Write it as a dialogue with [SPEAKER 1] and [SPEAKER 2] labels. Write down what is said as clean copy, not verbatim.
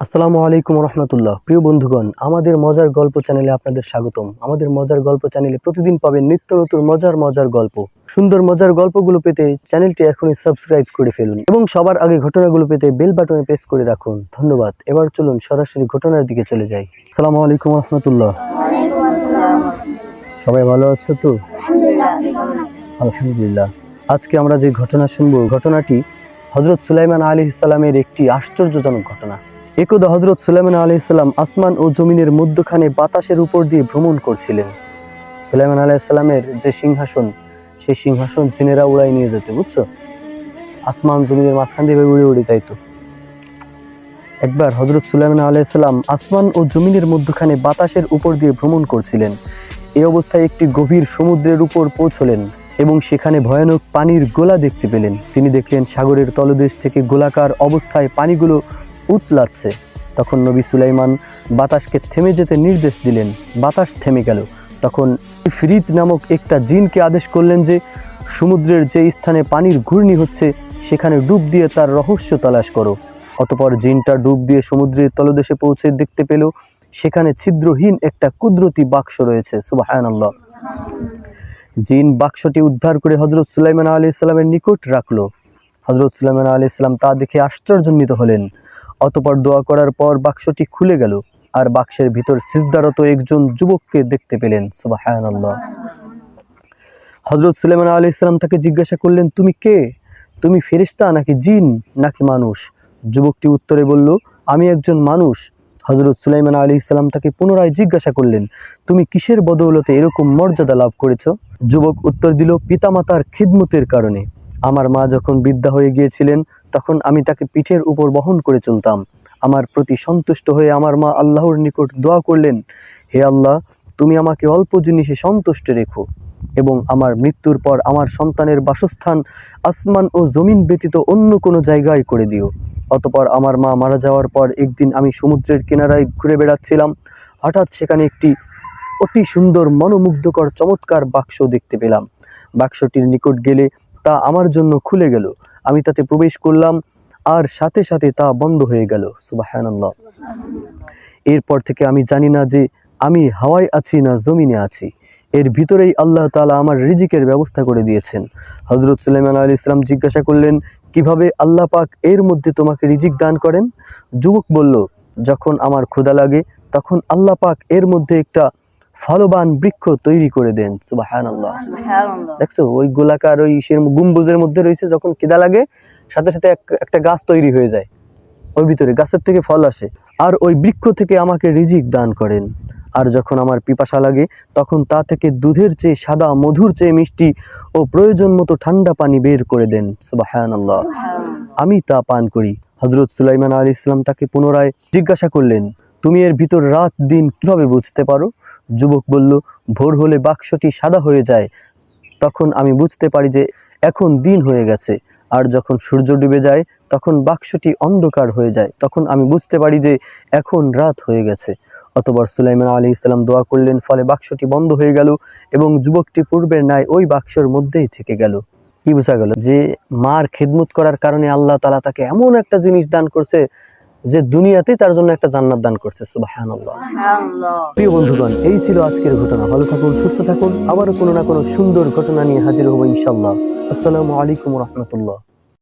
[SPEAKER 1] আসসালামু আলাইকুম রহমতুল্লাহ। প্রিয় বন্ধুগণ, আমাদের মজার গল্প চ্যানেলে আপনাদের স্বাগতম। আমাদের মজার গল্প চ্যানেলে প্রতিদিন পাবেন নিত্য নতুন মজার মজার গল্প। সুন্দর মজার গল্পগুলো পেতে চ্যানেলটি এখনই সাবস্ক্রাইব করে ফেলুন এবং সবার আগে ঘটনাগুলো পেতে বেল বাটনে প্রেস করে রাখুন। ধন্যবাদ। এবার চলুন সরাসরি ঘটনার দিকে চলে যাই। আসসালামু আলাইকুম রহমতুল্লাহ। সবাই ভালো আছো তো? আলহামদুলিল্লাহ। আজকে আমরা যে ঘটনা শুনবো, ঘটনাটি হযরত সুলাইমান আলাইহিস সালামের একটি আশ্চর্যজনক ঘটনা। একদা হযরত সুলাইমান আলাইহিস সালাম আসমান ও জমিনের মধ্যখানে বাতাসের উপর দিয়ে ভ্রমণ করছিলেন। সুলাইমান আলাইহিস সালামের যে সিংহাসন, সেই সিংহাসন জিনেরা উড়াই নিয়ে যেত, বুঝছো? আসমান জমিনের মাঝখান দিয়ে উড়ে উড়ে যাইতো। একবার হযরত সুলাইমান আলাইহিস সালাম আসমান ও জমিনের মধ্যখানে বাতাসের উপর দিয়ে ভ্রমণ করছিলেন। এই অবস্থায় একটি গভীর সমুদ্রের উপর পৌঁছলেন এবং সেখানে ভয়ানক পানির গোলা দেখতে পেলেন। তিনি দেখলেন সাগরের তলদেশ থেকে গোলাকার অবস্থায় পানিগুলো উতলাচ্ছে। তখন নবী সুলাইমান বাতাসকে থেমে যেতে নির্দেশ দিলেন। বাতাস থেমে গেল। তখন ইফরিত নামক একটা জিনকে আদেশ করলেন যে সমুদ্রের যে স্থানে পানির ঘূর্ণি হচ্ছে সেখানে ডুব দিয়ে তার রহস্য তালাশ করো। অতঃপর জিনটা ডুব দিয়ে সমুদ্রের তলদেশে পৌঁছে দেখতে পেল সেখানে ছিদ্রহীন একটা কুদরতি বাক্স রয়েছে। সুবহানাল্লাহ। জিন বাক্সটি উদ্ধার করে হযরত সুলাইমান আলাইহিস সালামের নিকট রাখলো। হযরত সুলাইমান আলাইহিস সালাম তা দেখে আশ্চর্যান্বিত হলেন। অতঃপর দোয়া করার পর বাক্সটি খুলে গেল আর বাক্সের ভিতর সিজদারত একজন যুবককে দেখতে পেলেন। সুবহানাল্লাহ। হযরত সুলাইমান আলাইহিস সালাম তাকে জিজ্ঞাসা করলেন, তুমি কে? তুমি ফেরেশতা নাকি জিন নাকি মানুষ? যুবকটি উত্তরে বলল, আমি একজন মানুষ। হযরত সুলাইমান আলাইহিস সালাম তাকে পুনরায় জিজ্ঞাসা করলেন, তুমি কিসের বদৌলতে এরকম মর্যাদা লাভ করেছো? যুবক উত্তর দিল, পিতামাতার খিদমতের কারণে। আমার মা যখন বৃদ্ধা হয়ে গিয়েছিলেন তখন আমি তাকে পিঠের উপর বহন করে চলতাম। আমার প্রতি সন্তুষ্ট হয়ে আমার মা আল্লাহর নিকট দোয়া করলেন, হে আল্লাহ, তুমি আমাকে অল্প জিনিসে সন্তুষ্ট রেখো এবং আমার মৃত্যুর পর আমার সন্তানের বাসস্থান আসমান ও জমিন ব্যতীত অন্য কোনো জায়গায় করে দিও। অতঃপর আমার মা মারা যাওয়ার পর একদিন আমি সমুদ্রের কিনারায় ঘুরে বেড়াচ্ছিলাম। হঠাৎ সেখানে একটি অতি সুন্দর মনোমুগ্ধকর চমৎকার বাক্স দেখতে পেলাম। বাক্সটির নিকট গেলে তা আমার জন্য খুলে গেল। আমি তাতে প্রবেশ করলাম আর সাথে সাথে তা বন্ধ হয়ে গেল। সুবহানাল্লাহ। এরপর থেকে আমি জানি না যে আমি হাওয়ায় আছি না জমিনে আছি। এর ভিতরেই আল্লাহ তাআলা আমার রিজিকের ব্যবস্থা করে দিয়েছেন। হযরত সুলাইমান আলাইহিস সালাম জিজ্ঞাসা করলেন, কিভাবে আল্লাহ পাক এর মধ্যে তোমাকে রিজিক দান করেন? যুবক বলল, যখন আমার ক্ষুধা লাগে তখন আল্লাহ পাক এর মধ্যে একটা ফলবান বৃক্ষ তৈরি করে দেন। সুবহানাল্লাহ। দেখছো, ওই গোলাকার ওই গম্বুজের মধ্যে রয়েছে, যখন খিদা লাগে সাথে সাথে একটা গাছ তৈরি হয়ে যায়, ওর ভিতরে গাছের থেকে ফল আসে, আর ওই বৃক্ষ থেকে আমাকে রিজিক দান করেন। আর যখন আমার পিপাসা লাগে তখন তা থেকে দুধের চেয়ে সাদা, মধুর চেয়ে মিষ্টি ও প্রয়োজন মতো ঠান্ডা পানি বের করে দেন। সুবহানাল্লাহ। আমি তা পান করি। হযরত সুলাইমান আলাইহিস সালাম তাকে পুনরায় জিজ্ঞাসা করলেন, তুমি এর ভিতর রাত দিন কিভাবে বুঝতে পারো? যুবক বলল, ভোর হলে বাক্সটি সাদা হয়ে যায়, তখন আমি বুঝতে পারি যে এখন দিন হয়ে গেছে। আর যখন সূর্য ডুবে যায় তখন বাক্সটি অন্ধকার হয়ে যায়, তখন আমি বুঝতে পারি যে এখন রাত হয়ে গেছে। অতঃপর সুলাইমান আলাইহিস সালাম দোয়া করলেন, ফলে বাক্সটি বন্ধ হয়ে গেল এবং যুবকটি পূর্বের ন্যায় ওই বাক্সের মধ্যেই থেকে গেল। কি বোঝা গেল? যে মার খেদমত করার কারণে আল্লাহ তাআলা তাকে এমন একটা জিনিস দান করছে যে দুনিয়াতেই তার জন্য একটা জান্নাত দান করছে। সুবহানাল্লাহ। প্রিয় বন্ধুগণ, এই ছিল আজকের ঘটনা। ভালো থাকুন, সুস্থ থাকুন। আবারও কোনো না কোনো সুন্দর ঘটনা নিয়ে হাজির হব ইনশাআল্লাহ। আসসালামু আলাইকুম ওয়া রাহমাতুল্লাহ।